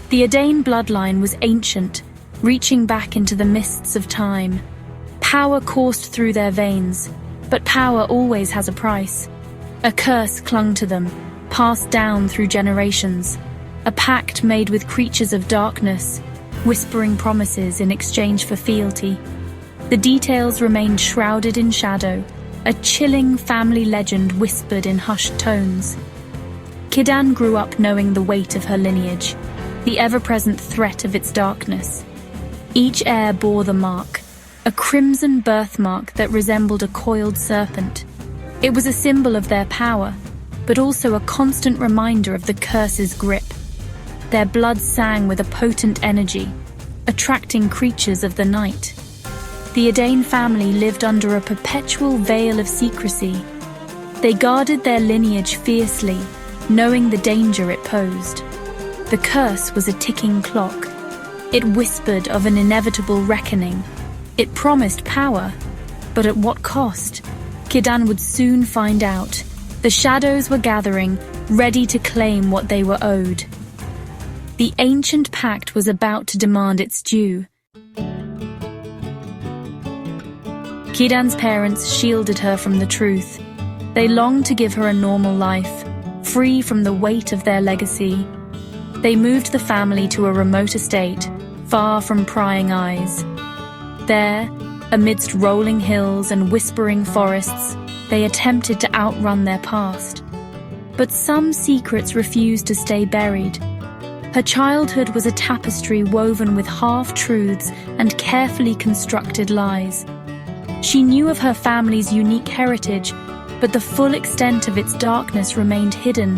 The Adane bloodline was ancient, reaching back into the mists of time. Power coursed through their veins, but power always has a price. A curse clung to them, passed down through generations. A pact made with creatures of darkness, whispering promises in exchange for fealty. The details remained shrouded in shadow, a chilling family legend whispered in hushed tones. Kidan grew up knowing the weight of her lineage, the ever-present threat of its darkness. Each heir bore the mark, a crimson birthmark that resembled a coiled serpent. It was a symbol of their power, but also a constant reminder of the curse's grip. Their blood sang with a potent energy, attracting creatures of the night. The Adane family lived under a perpetual veil of secrecy. They guarded their lineage fiercely, knowing the danger it posed. The curse was a ticking clock. It whispered of an inevitable reckoning. It promised power, but at what cost? Kidan would soon find out. The shadows were gathering, ready to claim what they were owed. The ancient pact was about to demand its due. Kidan's parents shielded her from the truth. They longed to give her a normal life, free from the weight of their legacy. They moved the family to a remote estate, far from prying eyes. There, amidst rolling hills and whispering forests, they attempted to outrun their past. But some secrets refused to stay buried. Her childhood was a tapestry woven with half-truths and carefully constructed lies. She knew of her family's unique heritage, but the full extent of its darkness remained hidden.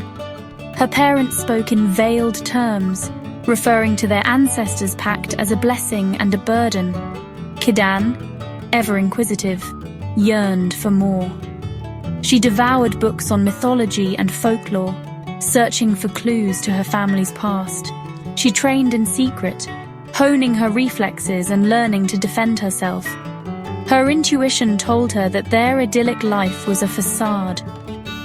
Her parents spoke in veiled terms, referring to their ancestors' pact as a blessing and a burden. Kidan, ever inquisitive, yearned for more. She devoured books on mythology and folklore, searching for clues to her family's past. She trained in secret, honing her reflexes and learning to defend herself. Her intuition told her that their idyllic life was a facade.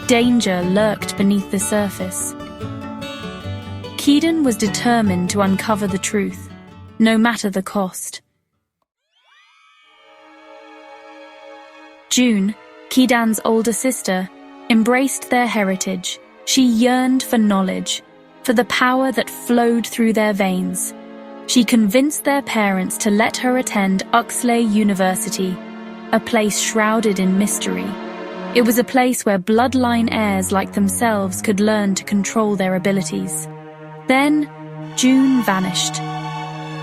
Danger lurked beneath the surface. Kidan was determined to uncover the truth, no matter the cost. June, Kidan's older sister, embraced their heritage. She yearned for knowledge, for the power that flowed through their veins. She convinced their parents to let her attend Uxlay University, a place shrouded in mystery. It was a place where bloodline heirs like themselves could learn to control their abilities. Then, June vanished.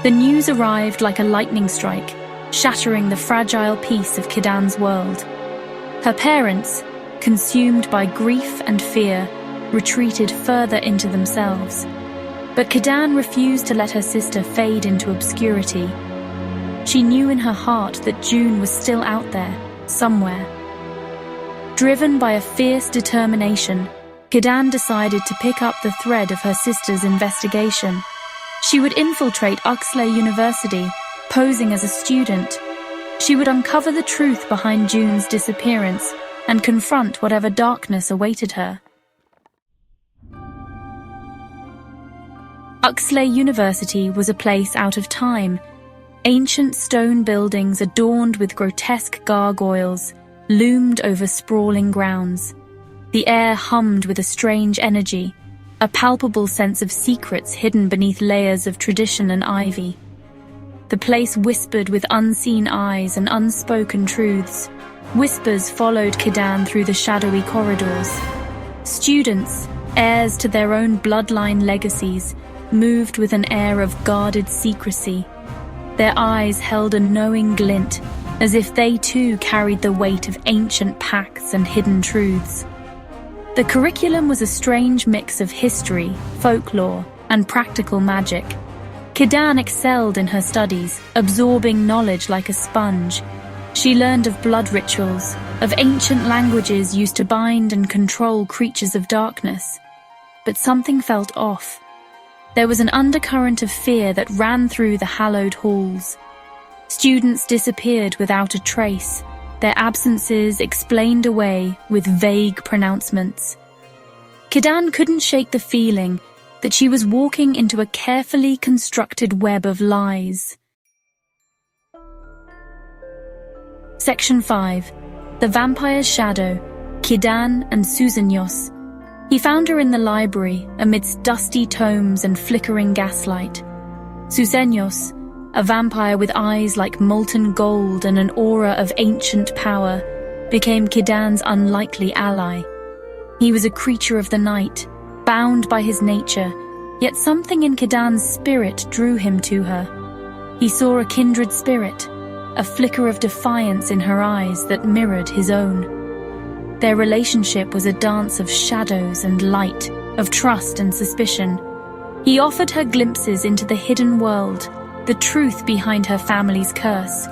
The news arrived like a lightning strike, shattering the fragile peace of Kidan's world. Her parents, consumed by grief and fear, retreated further into themselves. But Kidan refused to let her sister fade into obscurity. She knew in her heart that June was still out there, somewhere. Driven by a fierce determination, Kidan decided to pick up the thread of her sister's investigation. She would infiltrate Uxlay University, posing as a student. She would uncover the truth behind June's disappearance and confront whatever darkness awaited her. Uxlay University was a place out of time. Ancient stone buildings adorned with grotesque gargoyles loomed over sprawling grounds. The air hummed with a strange energy, a palpable sense of secrets hidden beneath layers of tradition and ivy. The place whispered with unseen eyes and unspoken truths. Whispers followed Kidan through the shadowy corridors. Students, heirs to their own bloodline legacies, moved with an air of guarded secrecy. Their eyes held a knowing glint, as if they too carried the weight of ancient pacts and hidden truths. The curriculum was a strange mix of history, folklore, and practical magic. Kidan excelled in her studies, absorbing knowledge like a sponge. She learned of blood rituals, of ancient languages used to bind and control creatures of darkness. But something felt off. There was an undercurrent of fear that ran through the hallowed halls. Students disappeared without a trace, their absences explained away with vague pronouncements. Kidan couldn't shake the feeling. that she was walking into a carefully constructed web of lies. Section 5. The Vampire's Shadow, Kidan and Susenyos. He found her in the library, amidst dusty tomes and flickering gaslight. Susenyos, a vampire with eyes like molten gold and an aura of ancient power, became Kidan's unlikely ally. He was a creature of the night, bound by his nature, yet something in Kidan's spirit drew him to her. He saw a kindred spirit, a flicker of defiance in her eyes that mirrored his own. Their relationship was a dance of shadows and light, of trust and suspicion. He offered her glimpses into the hidden world, the truth behind her family's curse.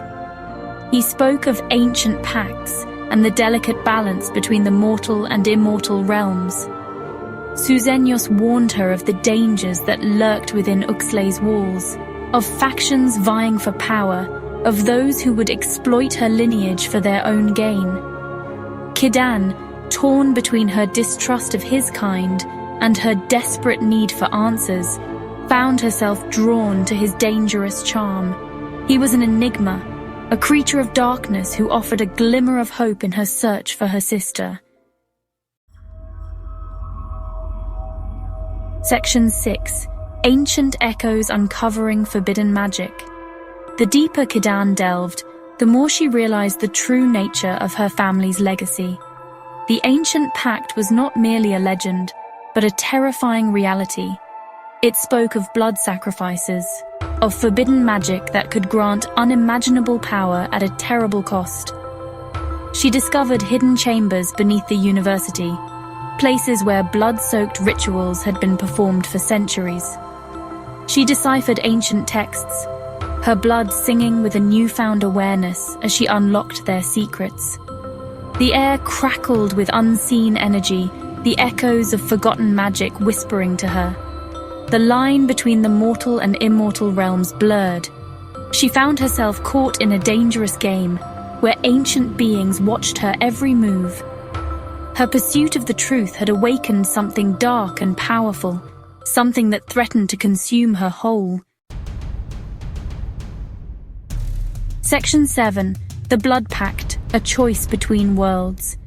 He spoke of ancient pacts and the delicate balance between the mortal and immortal realms. Susenyos warned her of the dangers that lurked within Uxlay's walls, of factions vying for power, of those who would exploit her lineage for their own gain. Kidan, torn between her distrust of his kind and her desperate need for answers, found herself drawn to his dangerous charm. He was an enigma, a creature of darkness who offered a glimmer of hope in her search for her sister. Section 6. Ancient Echoes Uncovering Forbidden Magic. The deeper Kidan delved, the more she realized the true nature of her family's legacy. The ancient pact was not merely a legend, but a terrifying reality. It spoke of blood sacrifices, of forbidden magic that could grant unimaginable power at a terrible cost. She discovered hidden chambers beneath the university, places where blood-soaked rituals had been performed for centuries. She deciphered ancient texts, her blood singing with a newfound awareness as she unlocked their secrets. The air crackled with unseen energy, the echoes of forgotten magic whispering to her. The line between the mortal and immortal realms blurred. She found herself caught in a dangerous game, where ancient beings watched her every move. Her pursuit of the truth had awakened something dark and powerful, something that threatened to consume her whole. Section 7. The Blood Pact, a choice between worlds.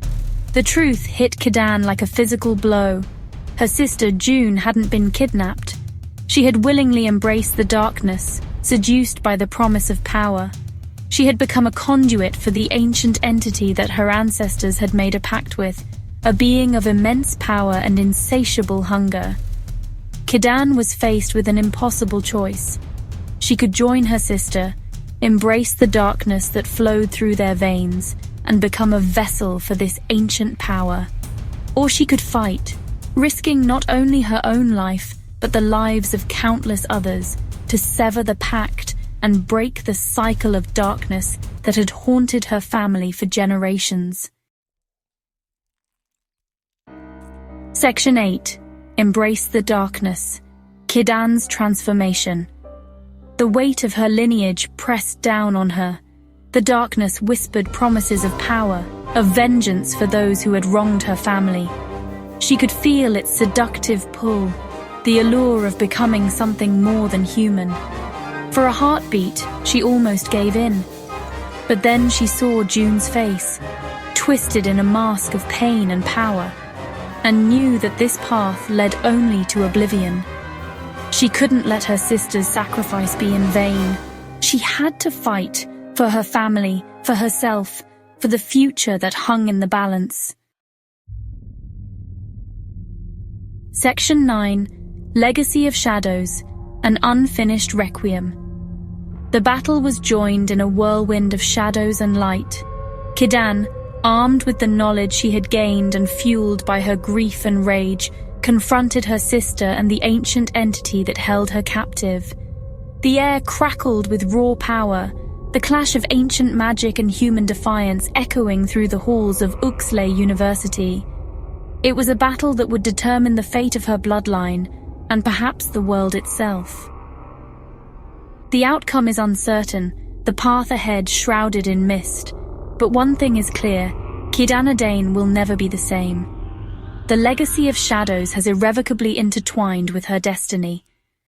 The truth hit Kidan like a physical blow. Her sister June hadn't been kidnapped. She had willingly embraced the darkness, seduced by the promise of power. She had become a conduit for the ancient entity that her ancestors had made a pact with, a being of immense power and insatiable hunger. Kidan was faced with an impossible choice. She could join her sister, embrace the darkness that flowed through their veins, and become a vessel for this ancient power. Or she could fight, risking not only her own life, but the lives of countless others, to sever the pact and break the cycle of darkness that had haunted her family for generations. Section 8. Embrace the Darkness. Kidan's transformation. The weight of her lineage pressed down on her. The darkness whispered promises of power, of vengeance for those who had wronged her family. She could feel its seductive pull, the allure of becoming something more than human. For a heartbeat, she almost gave in. But then she saw June's face, twisted in a mask of pain and power, and knew that this path led only to oblivion. She couldn't let her sister's sacrifice be in vain. She had to fight for her family, for herself, for the future that hung in the balance. Section 9. Legacy of Shadows, an unfinished requiem. The battle was joined in a whirlwind of shadows and light. Kidan, armed with the knowledge she had gained and fueled by her grief and rage, confronted her sister and the ancient entity that held her captive. The air crackled with raw power, the clash of ancient magic and human defiance echoing through the halls of Uxlay University. It was a battle that would determine the fate of her bloodline, and perhaps the world itself. The outcome is uncertain, the path ahead shrouded in mist. But one thing is clear, Kidan Adane will never be the same. The legacy of shadows has irrevocably intertwined with her destiny,